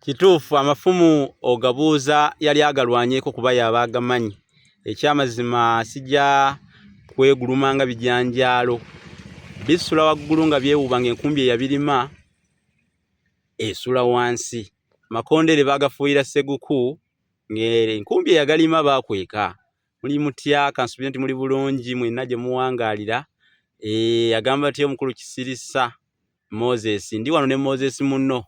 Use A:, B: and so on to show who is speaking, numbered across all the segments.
A: Kituufu amafumu ogabuuza yali agalwanyeeko kuba yabaagamanyi. Ekyamazima sijja kwegulumanga bijanjaalo. Bisula waggulu nga byewuuba ng'enkumbi eyabirima esula wansi. Makondere baagafuuyira sseguku ng'enkumbi eyagalima baakweka. Muli mutya kansubire nti muli bulungi mwenna gye muwangaalira. Agamba ati omukulu Kisirisa Moses, ndi wano ne Moses munno.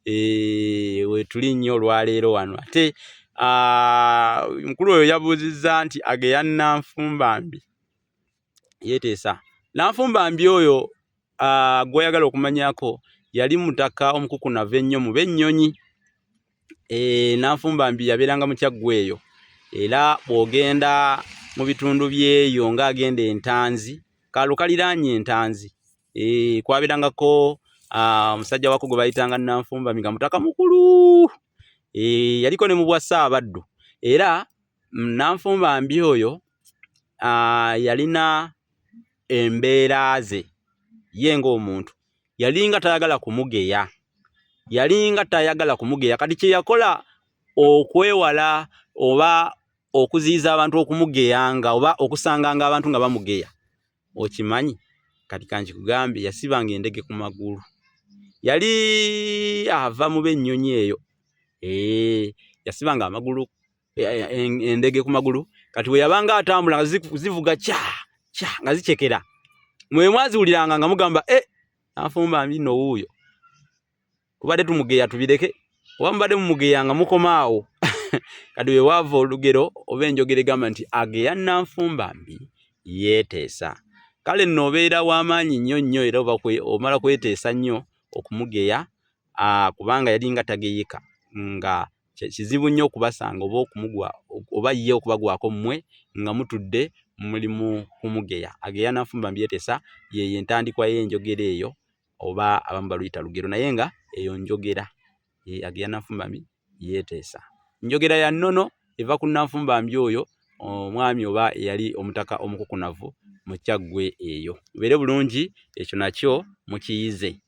A: Wetuli nnyo olwaleero wano. Ate mukulu oyo yabuuzizza nti Ageya Nanfumbambi yeeteesa. Nanfumbambi oyo gw'oyagala okumanyako yali mutaka omukukunavu ennyo mu b'ennyonyi. Nanfumbambi yabeeranga mu Kyaggwe eyo. Era bw'ogenda mu bitundu byeyo ng'agenda Entanzi, kaalo kaliraanye Entanzi. Kwabeerangako omusajja wako gwe bayitanga Nanfumbambi nga mutaka mukulu. Yaliko ne mu bwa Ssaabaddu. Era Nanfumbambi oyo yalina embeera ze ye ng'omuntu. Yalinga tayagala kumugeya. Kati kye yakola okwewala oba okuziyiza abantu okumugeyanga oba okusanganga abantu nga bamugeya. Okimanyi? Kati kankikugambe yasibanga endege ku magulu. Yali ava mu b'ennyonyi eyo. Yasibanga amagulu endege ku magulu. Kati bwe yabanga atambula nga zivuga nga zicekera. Mwe mwaziwuliranga nga mugamba Nanfumbambi nno wuuyo. Tubadde tumugeya tubireke. Oba mubadde mumugeya nga mukomaawo. Kati we wava olugero oba enjogera egamba nti Ageya Nanfumbambi yeeteesa. Kale nno obeera w'amaanyi nnyo era omala kweteesa nnyo okumugeya kubanga yali nga tageyeka nga kizibu nnyo okubasanga oba ye okubagwako mmwe nga mutudde muli mu kumugeya. Ageya Nanfumbambi yeeteesa ye entandikwa y'enjogera eyo oba abamu baluyita lugero naye nga eyo njogera. Ageya Nanfumbambi yeeteesa. Njogera ya nnono eva ku Nanfumbambi oyo omwami oba eyali omutaka omukukunavu mu Kyaggwe eyo. Mubeere bulungi, ekyo nakyo mukiyize.